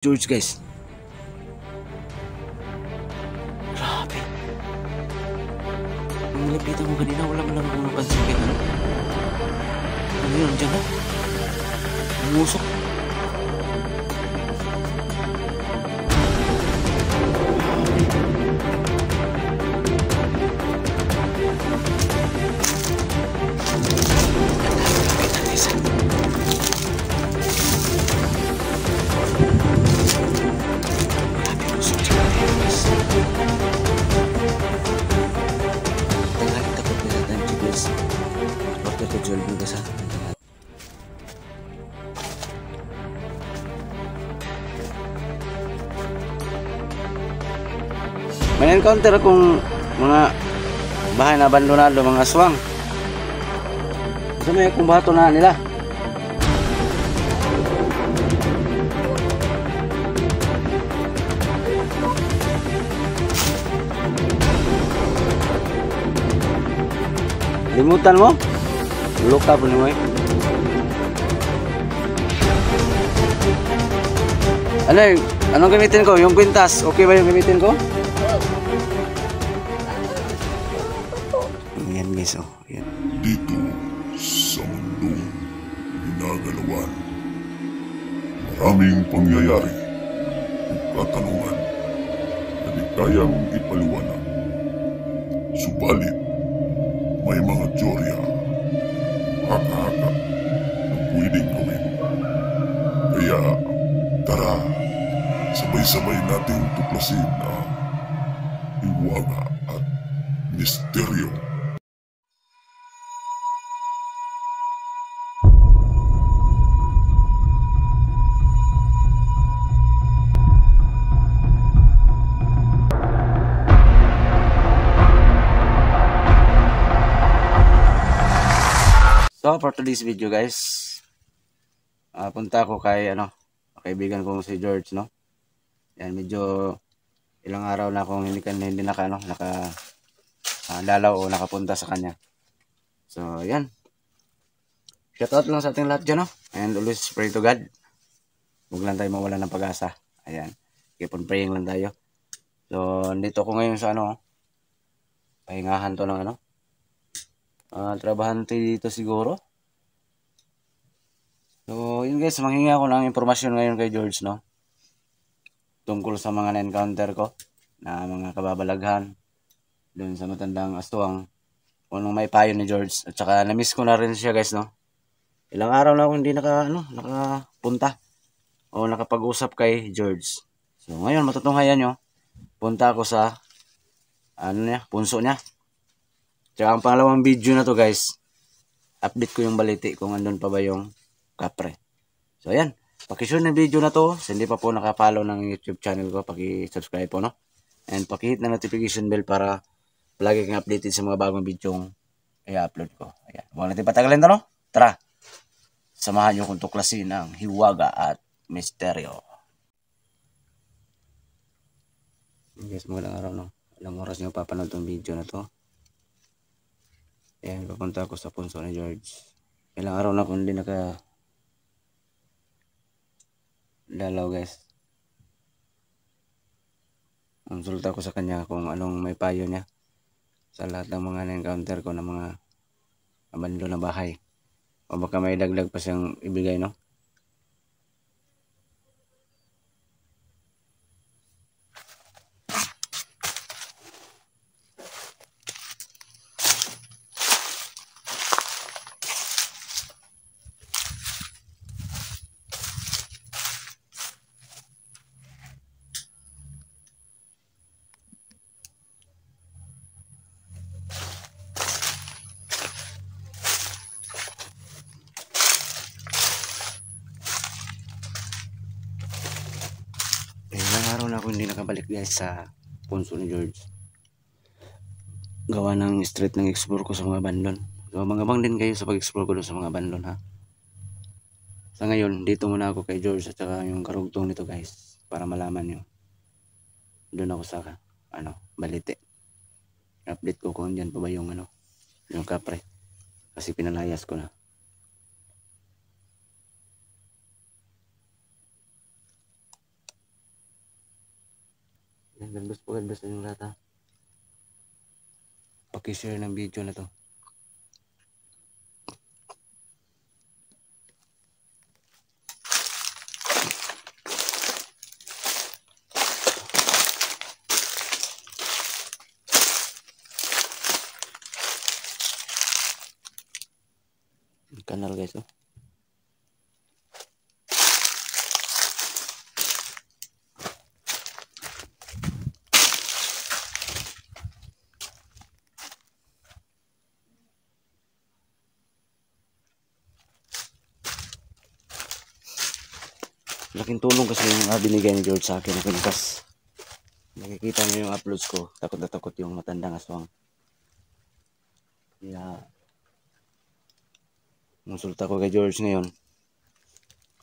George guys. Grabe. Nung nalapitan ko kanina, wala man lang akong napansin kahit ano. Ano yun, dyan na? Umusok. May encounter akong mga bahay na abandonado, mga aswang. Kasi may kung bato na nila. Limutan mo? Luka po mo eh. Ano yung, anong gamitin ko? Yung kwintas, okay ba yung gamitin ko? Ayan guys, oh. Ayan. Dito sa mundong ginagalawan, maraming pangyayari o katanungan na di kayang ipaliwanag. Subalit, may mga teorya, haka-haka na pwedeng gawin. Kaya, tara, sabay-sabay nating tuklasin ang hiwaga at misteryo. So for today's video guys, punta ako kay kaibigan ko si George, no. Yan, medyo ilang araw na akong hindi dalaw o nakapunta sa kanya. So yan. Shout out lang sa ating lahat dyan, no. And always pray to God. Huwag lang tayo mawala ng pag-asa. Ayan. Keep on praying lang tayo. So dito ako ngayon sa pahingahan to ng trabahante dito siguro. So, yun guys, manghingi ako ng impormasyon ngayon kay George, no? Tungkol sa mga na-encounter ko na mga kababalaghan doon sa matandang aswang. Kung anong may payo ni George. At saka na-miss ko na rin siya guys, no? Ilang araw na ako hindi nakapunta o nakapag-usap kay George. So, ngayon matutunghayan nyo, punta ako sa punso niya. Tsaka ang pangalawang video na to guys, update ko yung baliti kung andun pa ba yung kapre. So ayan, pakishare ng video na to. So, hindi pa po naka-follow ng YouTube channel ko, paki-subscribe po, no? And paki-hit na notification bell para palagi kang updated sa mga bagong video i-upload ko. Ayan, huwag natin patagalin to, no? Tara, samahan nyo kung tuklasin ang hiwaga at misteryo. Guys, magandang araw, no? Ilang oras nyo papanood tong video na to. Ayan, papunta ako sa punso ni George. Ilang araw na kung hindi dalaw guys. Konsulta ko sa kanya kung anong may payo niya sa lahat ng mga na-encounter ko ng mga abandon na bahay. O baka may dagdag pa siyang ibigay, no? Ilang araw na ako hindi nakabalik guys sa punso ni George. Gawa ng street ng explore ko sa mga abandon. So mangabang din kayo sa pag-explore ko sa mga abandon, ha. Sa ngayon, dito muna ako kay George at saka yung karugtong nito guys, para malaman nyo. Doon ako sa balite. Update ko kung dyan pa ba yung yung kapre. Kasi pinalayas ko na. God bless sa inyong lahat ha. Paki-share ng video na to. Kanal guys oh. Laking tulong kasi yung binigay ni George sa akin na pintas. Nakikita niyo yung uploads ko, takot na takot yung matandang aswang. Kaya konsulta ko kay George ngayon.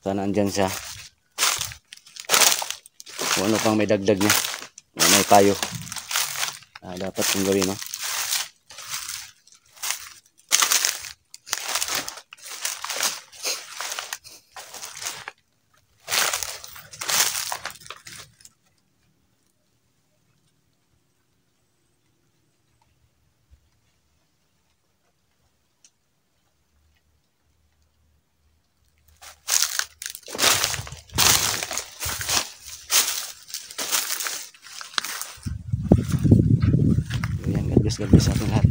Sana andyan siya. Kung ano pang may dagdag niya, may payo. Dapat kong gawin, no? Ayan, God bless sa ating lahat.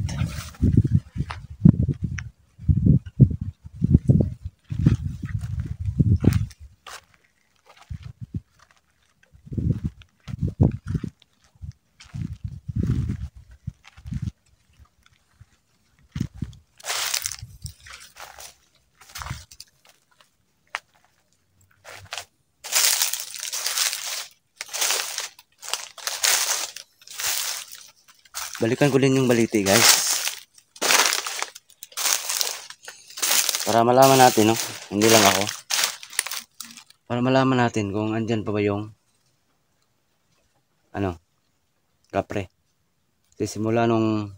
Balikan ko din yung baliti guys. Para malaman natin, no? Hindi lang ako. Para malaman natin kung andyan pa ba yung kapre. Kasi simula nung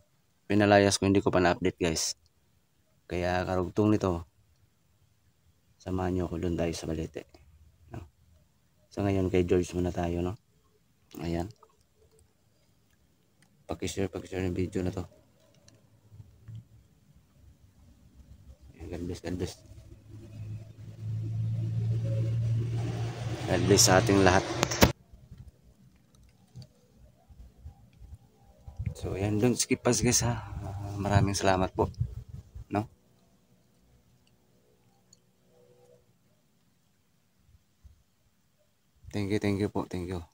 pinalayas ko, hindi ko pa na-update guys. Kaya karugtong nito, samahan nyo ako doon tayo sa balite. No? So ngayon kay George muna tayo, no? Ayan. Paki-share yung video na to. God bless. God bless sa ating lahat. So ayan, don't skip us guys ha. Maraming salamat po. No? Thank you po. Thank you.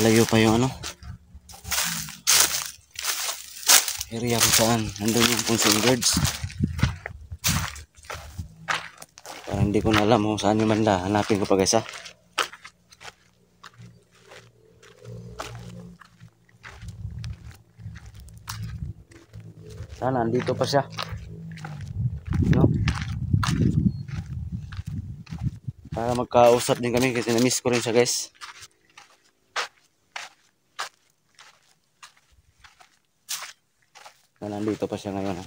Layo pa yung area kung saan nandun yung punching guards. Parang hindi ko na alam kung saan yung banda. Hanapin ko pa guys ha. Sana andito pa siya, no? Para magkausap din kami kasi na-miss ko rin siya guys. Sana andito pa siya ngayon ha.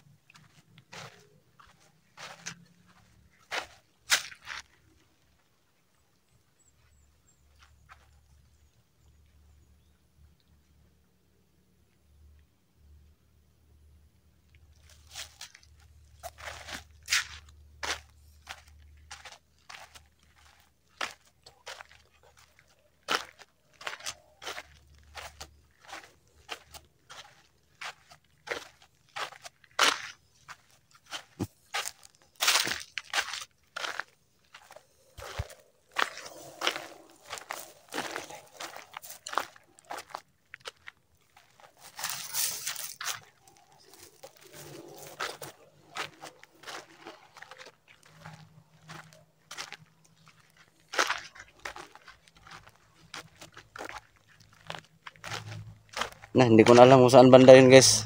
Na, hindi ko na alam kung saan banda yun guys.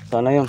Sana yun.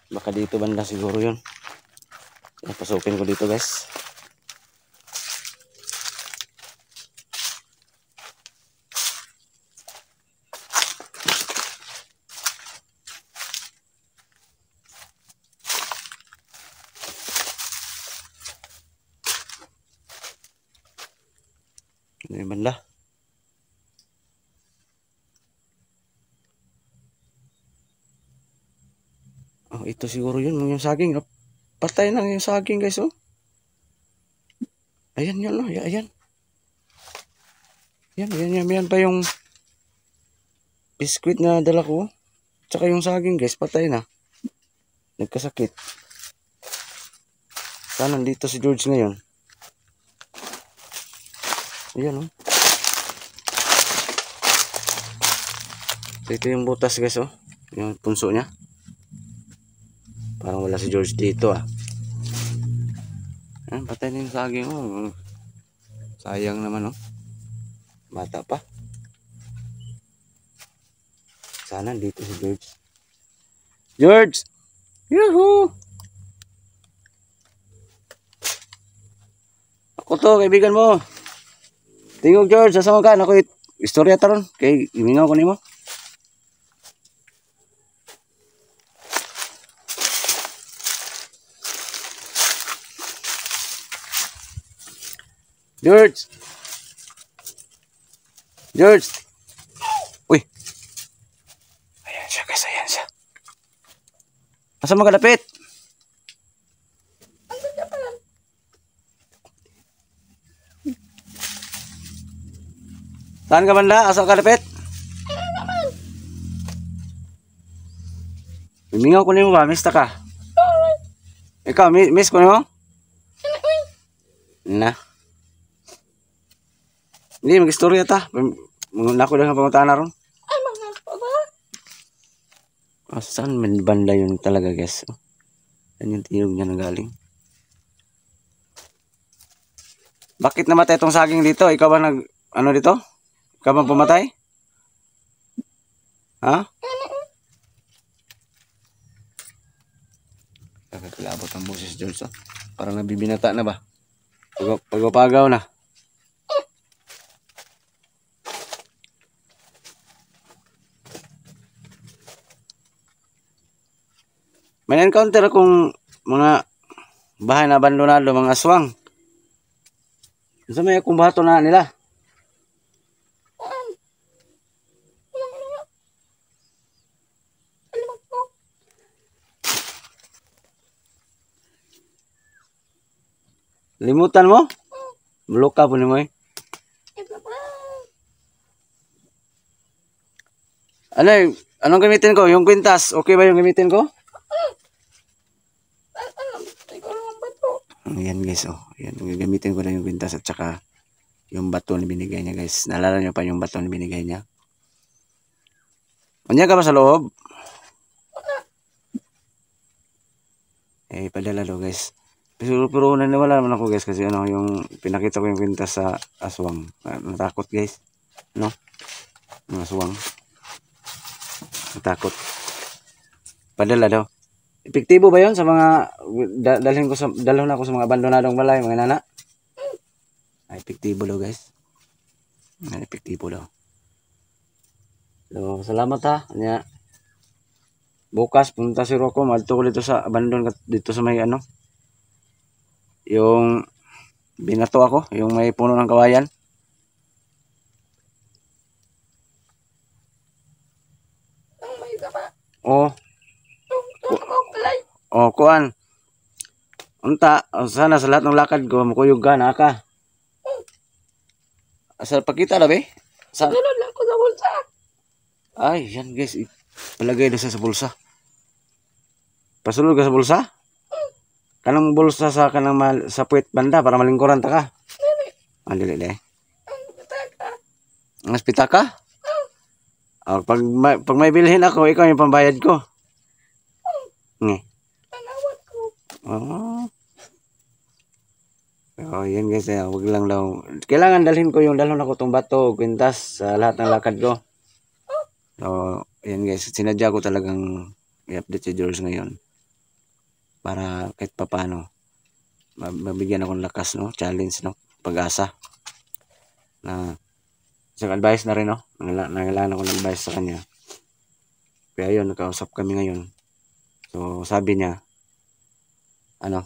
Baka dito banda siguro yun. Pasukin ko dito guys. Ini banda. Oh, ito siguro yun, yung saging. Patay na yung saging guys, oh. Ayan yun, oh. Ayan. Yan pa yung biskuit na dala ko. Tsaka yung saging guys, patay na. Nagkasakit. Sana nandito si George ngayon. Ayan, oh. Ito yung butas guys, oh. Yung punso niya. Parang wala si George dito, ah. Ayan, patay na yung saging, oh. Sayang naman, oh. Bata pa. Sana dito si George. George! Yahoo! Ako to, kaibigan mo. Tingog George, asama ka? Ako istorya taron. Kay imingaw ko nimo. George! George! Uy! Ayan siya guys, ayan siya. Asa magalapit? Saan ka banda? Asa kalapit? Mimingaw ko nimo ba? Mista ka? Ikaw, miss ko nimo? Na. Hindi, mag-istorya ta. Nako lang ang panguntaan na ron. Ay, mga papa. Oh, saan man banda yun talaga guys? Yan yung tiyog niya nagaling. Bakit namatay itong saging dito? Ikaw ba ano dito? Ikaw ba pumatay? Ha? Kakakilabot ang boses George, oh. Parang nabibinata na ba? Pagpagaw na. May encounter akong mga bahay na abandonado, mga aswang. Sa may akong bato na nila. Limutan mo? Bloka po ni mo eh. Anong gamitin ko? Yung kwintas, okay ba yung gamitin ko? Ayan guys, oh. Ayan, gagamitin ko na yung kwintas at saka yung bato na binigay niya guys. Naalala niyo pa yung bato na binigay niya? Unya ka ba sa loob? Eh, padala daw guys. Pero naniwala naman ako guys kasi ano, yung pinakita ko yung kwintas sa aswang. Natakot guys. No? Yung aswang. Natakot. Padala daw. Epektibo ba 'yon sa mga dalhin ako sa mga abandonadong balay, mga nana? Ay, epektibo daw, guys. Ay, epektibo daw. So, salamat ha. Anya, bukas punta si Rocco, madto ko dito sa abandon dito sa may ano. Yung binato ako, yung may puno ng kawayan. Oh. Oh, kuan. Unta, sana sa lahat ng lakad ko, makuyog ka na ka. Asa pakita na be? Sa Sulod lang ko sa bulsa. ay, yan guys. Palagay na sa bulsa. Pasulod ka sa bulsa? Kanang bulsa sa kanang sa puwet banda para malingkuran ta ka. Dili dili. Ang pitaka? Oh, pag may bilhin ako, ikaw yung pambayad ko. Nge. Tanawat ko. Oh. Oh, yan guys, wag lang daw. Kailangan dalhin ko yung dalhon ako tong bato, kwintas sa lahat ng lakad ko. So, yan guys, sinadya ko talagang i-update si George ngayon. Para kahit papano mabigyan ako ng lakas, no? Challenge, no? Pag-asa. Na isang advice na rin, no? Nangailangan ako ng advice sa kanya. Kaya yun, nakausap kami ngayon. So, sabi niya, ano,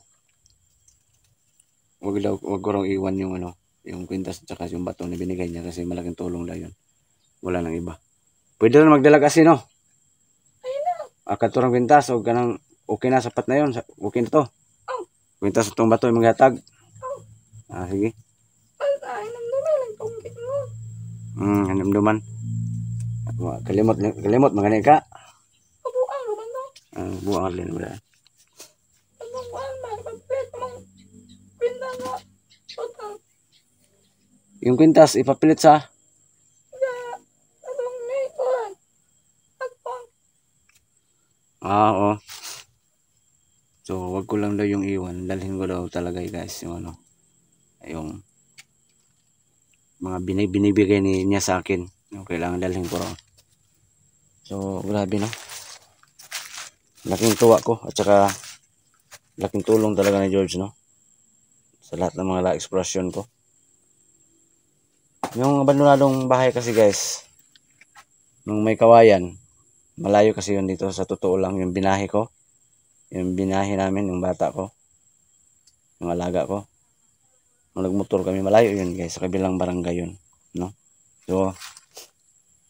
wag ko raw iwan yung ano, yung kwintas at saka yung bato na binigay niya kasi malaking tulong daw yun. Wala nang iba. Pwede na magdala kasi, no? Katurang kwintas o kanang okay na, sapat na yun. Okay na to. Kwintas itong bato yung maghatag. Sige. Ay, namdumay lang tungkit mo. Namduman. Kalimot, magani ka. Kabuang naman to. Buang alin mo dahil. Kabuang, magpapit mong pinda nga. Utang. Yung kwintas, ipapilit sa Atong may ulan. Agpang. oo. So, wag ko lang daw yung iwan. Dalhin ko daw talaga guys yung ano, yung mga binibigay niya sa akin. Yung kailangan dalhin ko raw. So, grabe, no? Laking tuwa ko at saka laking tulong talaga ni George, no? Sa lahat ng mga expression ko. Yung abandonadong bahay kasi guys, nung may kawayan, malayo kasi yun dito sa totoo lang yung binahe ko. Yung binahe namin, yung bata ko. Yung alaga ko. Nung nagmotor kami, malayo yun guys, sa kabilang barangay yun, no? So,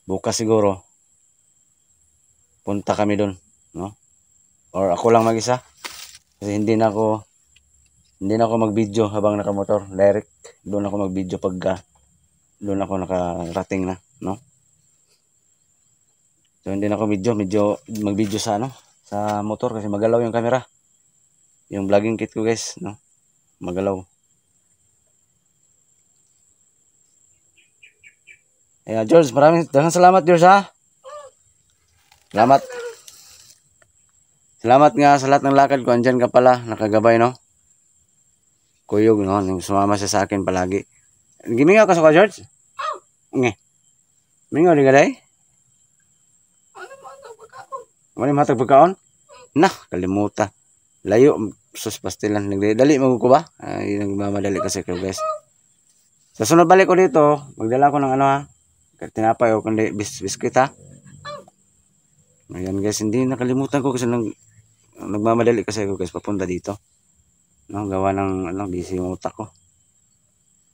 bukas siguro, punta kami doon, no? Or ako lang mag-isa. Kasi hindi na ako mag-video habang nakamotor. Direct, doon ako mag-video pagka doon ako nakarating na, no? So, hindi na ako mag-video sa ano, sa motor kasi magalaw yung camera. Yung vlogging kit ko guys, no? Magalaw. George, maraming salamat George ha. Salamat. Salamat nga sa lahat ng lakad ko. Andyan ka pala, nakagabay, no? Kuyog, no? Sumama siya sa akin palagi. Gimingaw ka sa George? Nge. Mingaw di ka day? Ano matag pagkaon? Nah, kalimutan. Layo, sus pastilan. Nagdali mo ko ba? Ay, nagmamadali kasi ko guys. Sa sunod balik ko dito, magdala ko ng ano ha. Tinapay o kundi biskuit ha. Ayan guys, hindi nakalimutan ko kasi nagmamadali kasi ako guys papunta dito. No, gawa ng ano, busy yung utak ko.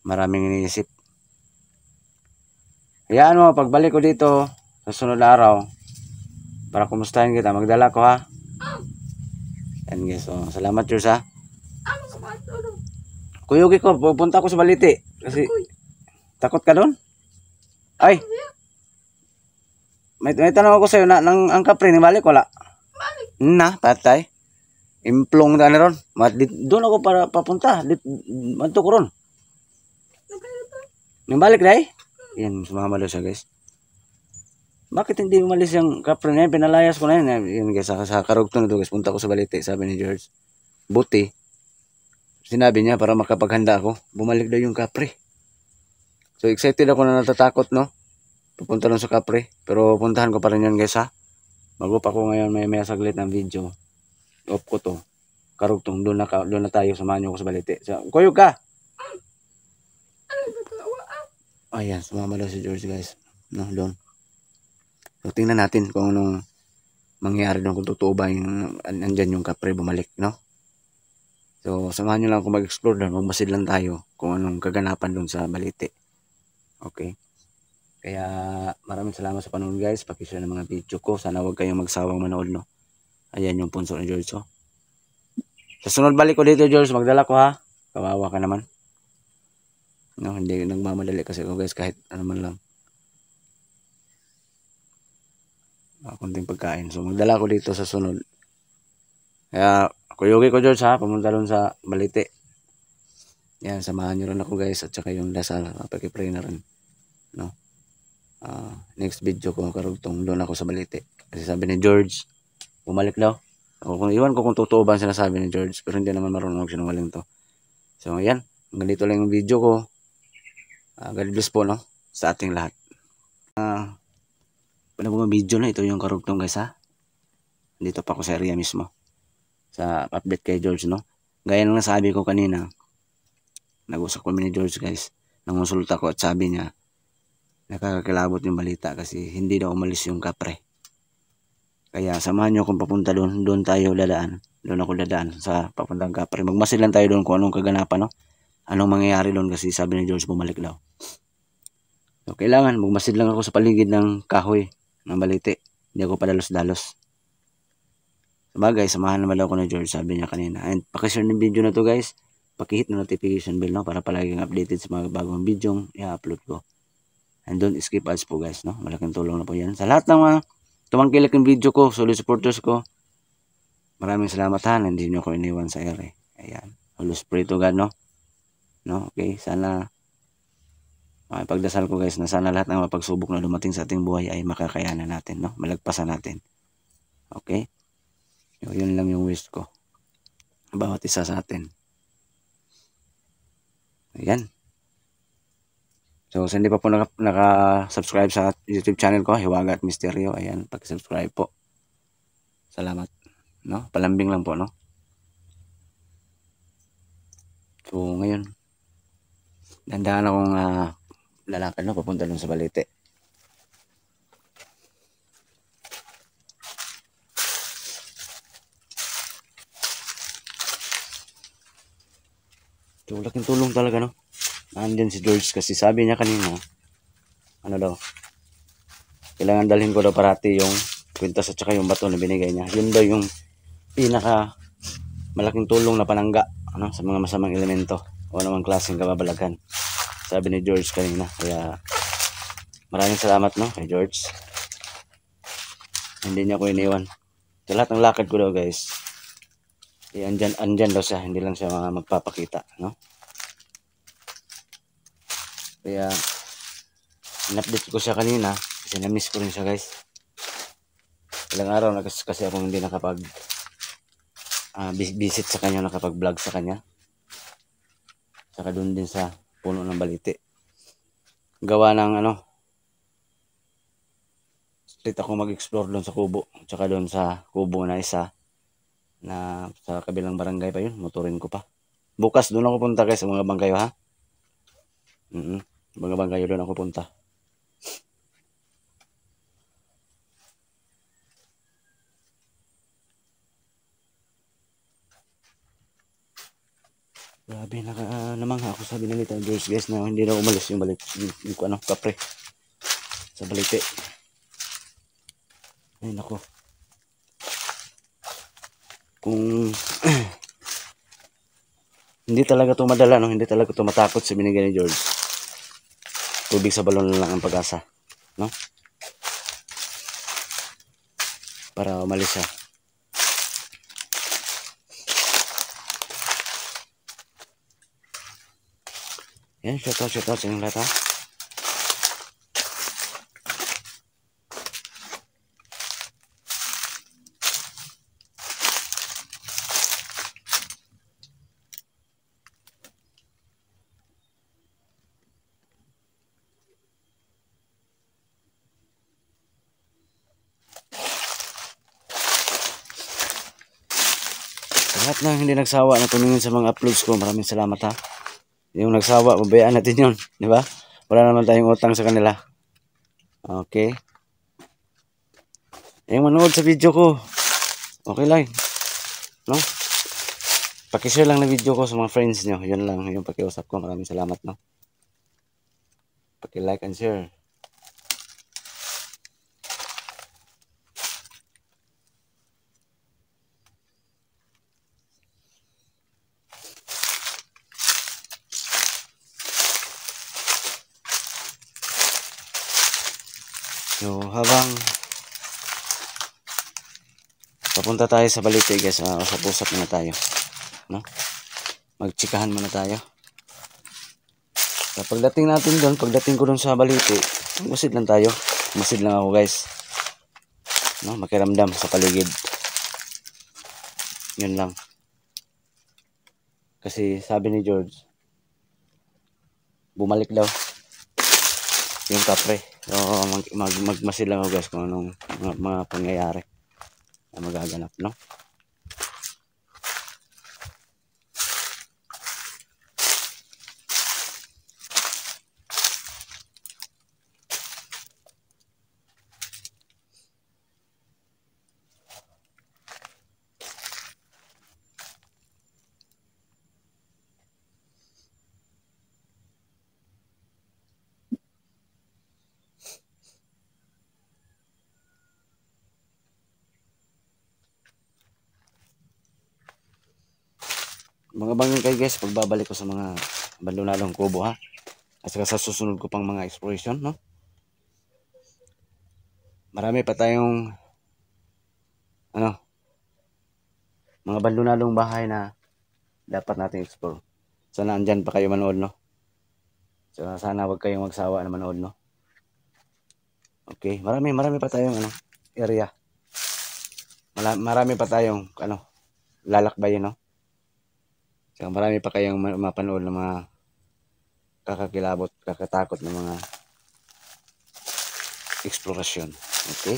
Maraming iniisip. Hayaan mo, pagbalik ko dito sa sunod na araw, para kumustahin kita, magdala ko ha. Ayan guys, so, salamat George ha. Kuyugi ko, pupunta ko sa Baliti. Kasi, takot ka doon? Ay! May tanong ako sa'yo na ang kapre ni balik wala? Balik. Na, patay. Implong na ron. Doon ako para papunta. Manto ko ron. Nang balik dahil? Yan, sumama daw siya guys. Bakit hindi umalis yung kapre na yan? Pinalayas ko na yan. Yan guys, sa karugtong na doon guys. Punta ko sa Balite, sabi ni George. Buti. Sinabi niya para makapaghanda ako. Bumalik daw yung kapre. So excited ako na natatakot, no? Pupunta lang sa kapre. Pero puntahan ko pa rin yan guys ha. Bago pa ko ngayon may saglit ng video. Off ko to. Karugtong doon na tayo, samahan niyo ko sa balite. So, kuyog ka. Ano ba dalawa? Ayan, sumama daw si George guys. No, doon. So, tingnan natin kung anong mangyayari doon, kung totoo ba yung andyan yung kapre bumalik, no? So, samahan nyo lang kung mag-explore doon. Magmasid lang tayo kung anong kaganapan doon sa balite. Okay? Kaya maraming salamat sa panonood guys. Pakishare ng mga video ko. Sana huwag kayong magsawang manood, no? Ayan yung punso ni George, oh. Sa sunod balik ko dito, George, magdala ko ha. Kawawa ka naman. No, hindi nagmamadali kasi ako guys, kahit ano man lang. Kunting pagkain. So magdala ko dito sa sunod. Kaya kuyugi ko George ha, pumunta doon sa balite. Yan, samahan nyo rin ako guys, at saka yung dasal, pag-pray na rin. No? Next video ko karugtong doon ako sa balite. Kasi sabi ni George, bumalik daw. Kung iwan ko kung totoo ba ang sinasabi ni George, pero hindi naman marunong sinungaling to. So yan, hanggang dito lang yung video ko. God bless po, no, sa ating lahat. Panabungang video na ito yung karugtong guys ha. Dito pa ako sa area mismo. Sa update kay George, no. Gaya ng nasabi ko kanina, nag-usap kami ni George guys. Nangonsulta ko at sabi niya, nakakakilabot yung balita kasi hindi daw umalis yung kapre. Kaya samahan nyo kung papunta doon. Doon tayo dadaan. Doon ako dadaan sa papuntang kapre. Magmasid lang tayo doon kung anong kaganapan, no. Anong mangyayari doon kasi sabi ni George bumalik daw. So, kailangan magmasid lang ako sa paligid ng kahoy ng balite. Hindi ako padalos-dalos. Sabagay, samahan naman daw ako ni George, sabi niya kanina. And pakishare ng video na to guys. Pakihit na notification bell, no, para palaging updated sa mga bagong video i-upload ko. And don't skip ads po guys, no. Malaking tulong na po yan. Sa lahat ng mga tumangkilik ng video ko, solid supporters ko, maraming salamat ha. Hindi nyo ko iniwan sa ere. Ayan. Holos pray to God, no. No, okay. Sana pagdasal ko guys na sana lahat ng mga pagsubok na dumating sa ating buhay ay makakayanan natin, no? Malagpasan natin. Okay? Yun lang yung wish ko. Bawat isa sa atin. Ayan. So, sa hindi pa po naka-subscribe sa YouTube channel ko, Hiwaga at Misteryo, ayan, pag-subscribe po. Salamat. No? Palambing lang po, no? So, ngayon, dandahan akong lalakad, no, papunta dun sa balite. So, laking tulong talaga, no. Nandyan si George kasi sabi niya kanina, ano daw, kailangan dalhin ko daw parati yung kwintas at saka yung bato na binigay niya. Yun daw yung pinaka malaking tulong na panangga, ano, sa mga masamang elemento o namang klaseng kababalaghan. Sabi ni George kanina. Kaya maraming salamat, no, kay George. Hindi niya ako iniwan. Sa lahat ng lakad ko daw guys, andyan daw siya, hindi lang siya mga magpapakita, no. Kaya in-update ko siya kanina kasi na-miss ko rin siya guys. Ilang araw na kasi akong hindi nakapag visit sa kanya, nakapag-vlog sa kanya. Saka doon din sa puno ng balite. Gawa ng ano, straight ako mag-explore doon sa kubo. Saka doon sa kubo na isa na sa kabilang barangay pa yun, motorin ko pa. Bukas doon ako punta guys sa mga bangkayo ha. Mga bangkayo doon ako punta. Grabe, namangha ako sa binalita George guys na hindi na umalis yung yung ano, kapre sa balite. Ay nako. Kung hindi talaga tumadala, no, hindi talaga tumatakot sa binigay ni George. Tubig sa balon lang ang pag-asa, no? Para umalis siya. Yan, shout out sa inyong lahat ha. lahat na hindi nagsawa na tumingin sa mga uploads ko, maraming salamat ha. Yung nagsawa, mabayaan natin yun, di ba? Wala naman tayong utang sa kanila. Okay. Yung manood sa video ko, okay lang, no? Pakishare lang na video ko sa mga friends nyo. Yun lang yung pakiusap ko. Maraming salamat, no? Paki-like and share. So, habang papunta tayo sa Balite, guys, usap-usap muna tayo, no? Magtsikahan muna tayo. So, pagdating natin doon, pagdating ko doon sa Balite, masid lang tayo. Masid lang ako, guys. No? Makiramdam sa paligid. Yun lang. Kasi sabi ni George, bumalik daw yung kapre. So, magmasid lang ako, guys, kung anong mga pangyayari na magaganap, no? Mga bangin kayo, guys, pagbabalik ko sa mga bandunalong kubo, ha, at saka sa susunod ko pang mga exploration, no? Marami pa tayong mga bandunalong bahay na dapat nating explore. Sana andyan pa kayo manood, no? So, sana wag kayong magsawa na manood, no? Okay, marami pa tayong area. Marami pa tayong lalakbayin, no? So, marami pa kayong mapanood ng mga kakakilabot, kakatakot ng mga eksplorasyon. Okay?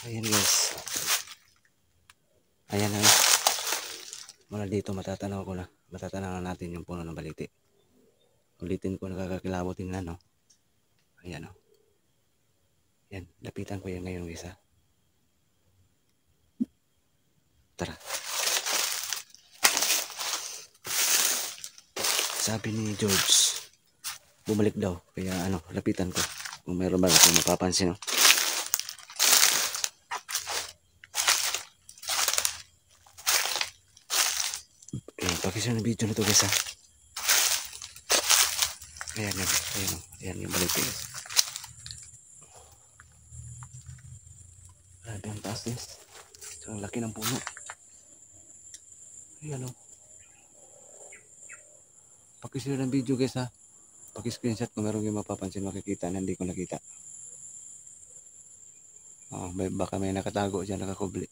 Ayan, guys. Ayan na. Mula dito matatanaw natin yung puno ng Balite. Ulitin ko, nakakakilabot tingnan, no? Ayan, no? Yan, lapitan ko yan ngayon, guys, ha? Tara. Sabi ni George, bumalik daw. Kaya lapitan ko. Kung mayroon ba akong mapapansin, no? Pakishare ng video na to, guys, ha? Ayan yun. Ayan yung Balite, guys. Grabe ang taas, guys. So, ang laki ng puno. Ayan, o. Pakishare ng video, guys, ha? Paki-screenshot kung meron yung mapapansin, makikita na hindi ko nakita. Baka may nakatago dyan, nakakubli.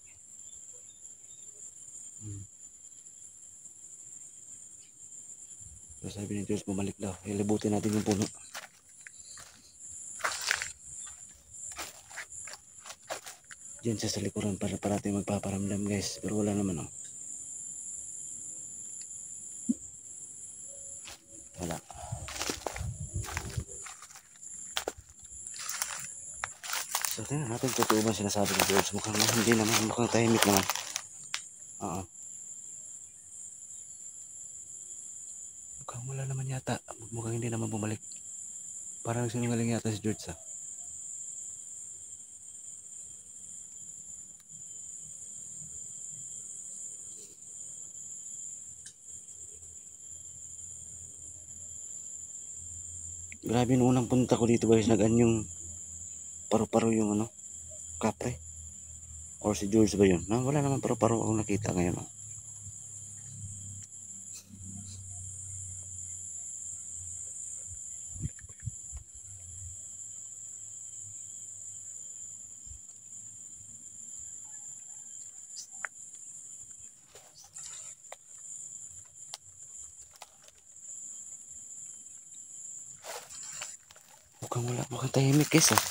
So, sabi ni Diyos, bumalik daw. Ilibutin natin yung puno. Diyan siya sa likuran para parating magpaparamdam, guys. Pero wala naman, oh. Wala. So, tingnan natin totoo ba sinasabi ni George. Mukhang hindi naman. Mukhang tahimik naman. Oo. Mukhang wala naman yata. Mukhang hindi naman bumalik. Parang sinungaling yata si George, ha. Grabe nung unang punta ko dito guys, nag-anyong paru-paro yung ano, kapre. Or si George ba yun? No, wala naman paru-paro akong nakita ngayon. Oh. Mukhang tahimik guys ah.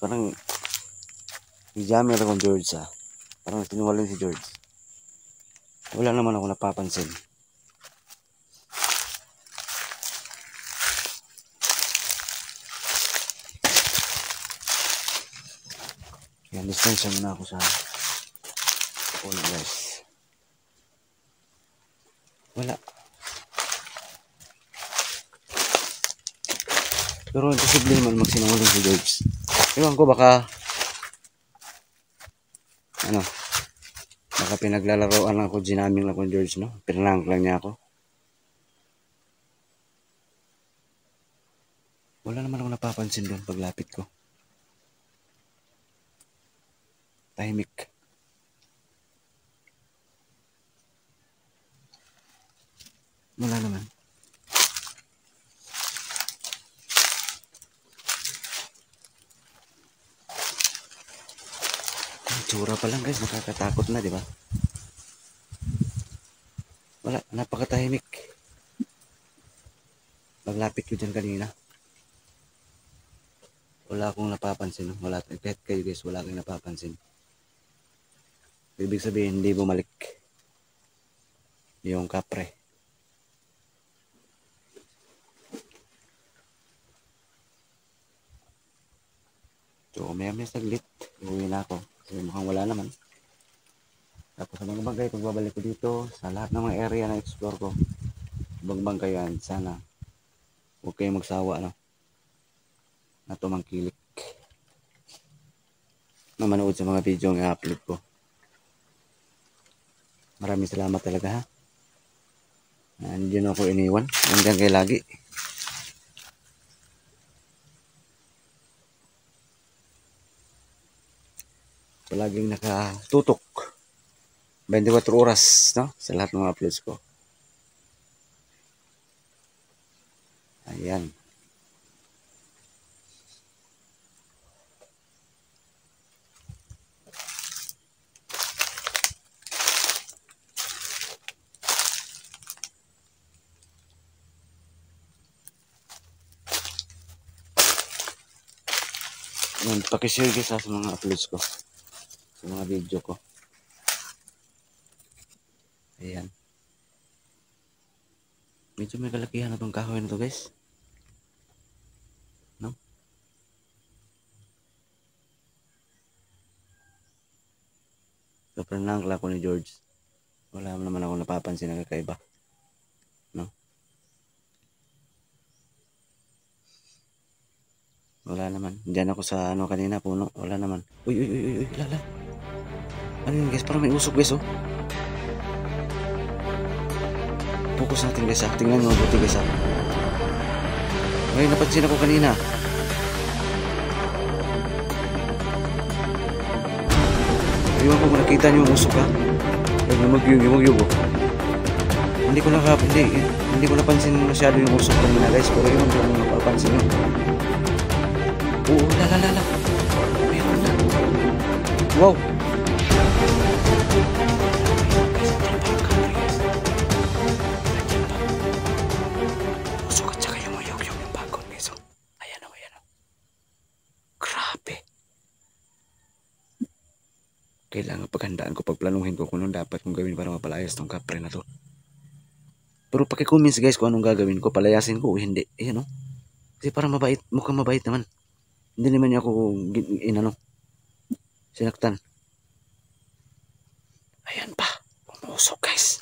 Parang jammer akong George ah. Parang sinungaling si George. Wala naman ako napapansin. Yan, distance muna ako sa ulo guys. Wala. Pero imposible naman magsinungaling si George. Ewan ko baka baka pinaglalaroan lang ako, ginaming lang ako George, no? Pinrank lang niya ako. Wala naman ako napapansin doon paglapit ko. Tahimik. Wala naman. Tsura pa lang guys, nakakatakot na, di ba? Wala, napakatahimik. Paglapit ko dyan kanina, wala akong napapansin. Wala, kahit kayo guys, wala akong napapansin. Ibig sabihin, hindi bumalik yung kapre. So, may saglit, uwi na ako. Kasi mukhang wala naman. Tapos sa mga bagay, pagbabalik ko dito, sa lahat ng mga area na explore ko, bang kayo yan, sana huwag kayong magsawa na tumangkilik na manood sa mga video ng i-upload ko. Maraming salamat talaga ha. Nandiyan ako iniwan, hanggang kayo lagi. Palaging nakatutok 24 oras, no? Sa lahat ng mga uploads ko. Ayan. Ayan, pakishare guys sa mga uploads ko. Sa mga video ko. Ayan. Medyo may kalakihan na itong kahoy na to guys. No? Sobrang nangkla ko ni George. Wala naman ako napapansin na kakaiba. No? Wala naman. Diyan ako sa kanina puno. Wala naman. Uy, lala. Ano yun guys? Parang may usok guys oh. Focus natin guys ha. Tingnan nyo mabuti guys ha. May napansin ako kanina. Iwan ko kung nakita nyo yung usok ha. Yung oh. Hindi ko napansin masyado yung usok kanina guys. Pero yun kung napapansin nyo. Oo, lala. Meron na. Wow. Kailangan paghandaan ko, pagplanuhin ko kung anong dapat kong gawin para mapalayas tong kapre na to. Pero paki-comments guys kung anong gagawin ko, palayasin ko o hindi. Ayan o. Kasi parang mabait, mukhang mabait naman. Hindi naman niya ako sinaktan. Ayan pa. Umusok guys.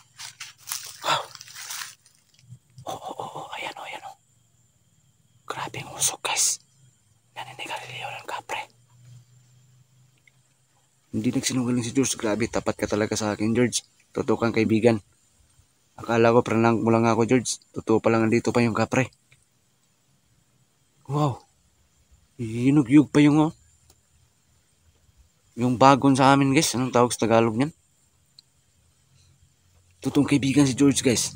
Wow. Ayan o. Grabe ang usok guys. Naninigarilyo ng kapre. Hindi nagsinungaling si George. Grabe, tapat ka talaga sa akin, George. Totoo kang kaibigan. Akala ko prank mo lang ako, George. Totoo pa lang, nandito pa yung kapre. Wow. Hinugyug pa yung bagon sa amin guys. Anong tawag sa Tagalog niyan? Totoong kaibigan si George guys.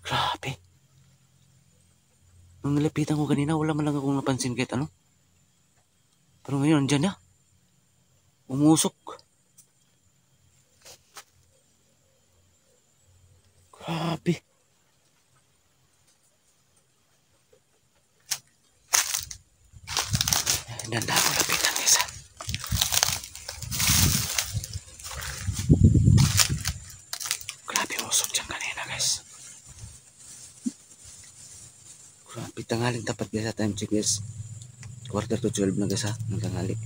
Grabe. Nung nilapitan ko kanina, wala man lang akong napansin kahit ano. Pero ngayon, andyan na. Umusok. Grabe. Ganda ko lapitan guys ha. Grabe usok dyan kanina guys. Grabe, tanghaling tapat guys sa time check guys. 11:45 na guys ha, ng tanghali.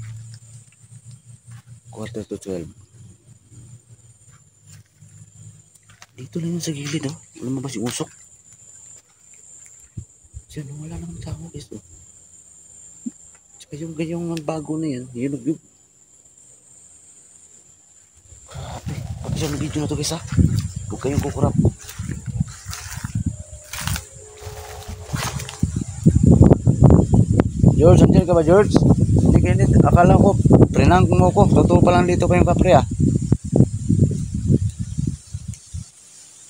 11:45. Dito lang yung sa gilid oh. Lumabas yung usok. Diyan, wala namang tao guys oh. Tsaka yung ganyang bago na yan, yun. Grabe. Pati siya ng video na to guys ha. Huwag kayong kukurap. George, andyan ka ba George? Hindi ka hindi. Akala ko, prenang mo ko. Totoo pa lang dito pa yung kapre ah.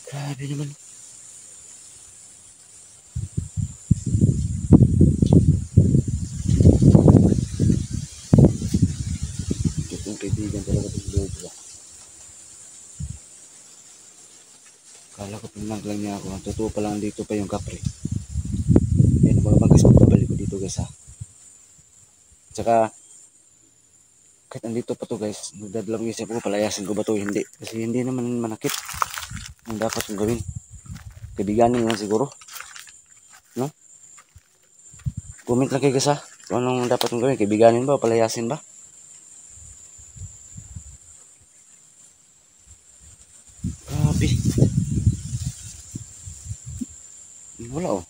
Grabe naman. Itong kaibigan talaga ito si George ah. Akala ko prenang lang niya ako. Totoo pa lang dito pa yung kapre. Yan, mga bagas magbabalik ko dito guys ah. Tsaka, kahit andito pa to guys, nagdadalawang isip ko, palayasin ko ba to? Hindi. Kasi hindi naman manakit. Ang dapat kong gawin. Kaibiganin lang siguro. No? Comment lang kayo guys ha. Kung anong dapat kong gawin. Kaibiganin ba o palayasin ba? Grabe. Wala oh.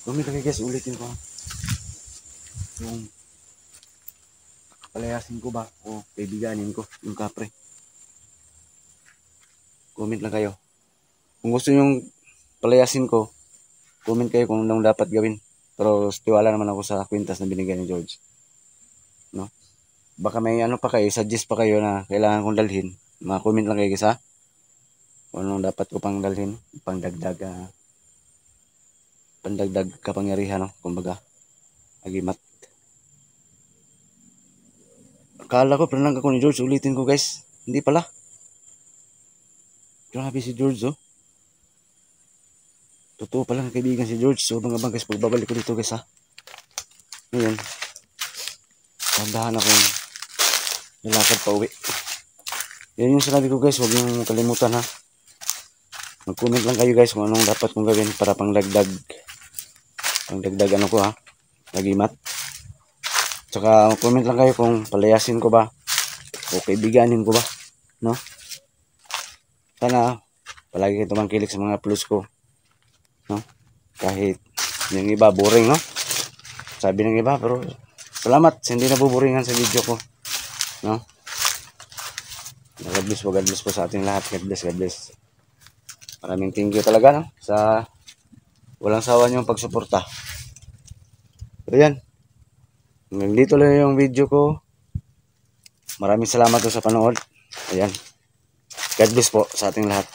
Comment lang kayo guys, ulitin ko ha. Yung palayasin ko ba o kaibiganin ko yung kapre. Comment lang kayo. Kung gusto yung palayasin ko, comment kayo kung anong dapat gawin. Pero tiwala naman ako sa kwintas na binigay ni George. No? Baka may ano pa kayo, suggest pa kayo na kailangan kong dalhin. Ma-comment lang kayo guys ha. Kung anong dapat ko pang dalhin, pandagdag kapangyarihan no, kumbaga. Agimat. Akala ko pranang ako ni George, ulitin ko guys. Hindi pala. Grabe si George oh. Totoo palang kaibigan si George. So mga bang guys, pagbabalik ko dito guys ha. Ngayon, tandahan ako nilakad pa uwi. Yan yung sinabi ko guys, huwag yung kalimutan ha. Mag-comment lang kayo guys kung anong dapat kong gawin para pangdagdag ano ko ha. Nagimat. Tsaka comment lang kayo kung palayasin ko ba o kaibiganin ko ba. No? Sana palagi kayo tumangkilik sa mga plus ko. No? Kahit yung iba boring no? Sabi ng iba pero salamat hindi nabuboringan sa video ko. No? God bless po sa ating lahat. God bless. Maraming thank you talaga no? Sa walang sawa niyong pagsuporta. Pero yan. Hanggang dito lang yung video ko. Maraming salamat po sa panood. Ayan. God bless po sa ating lahat.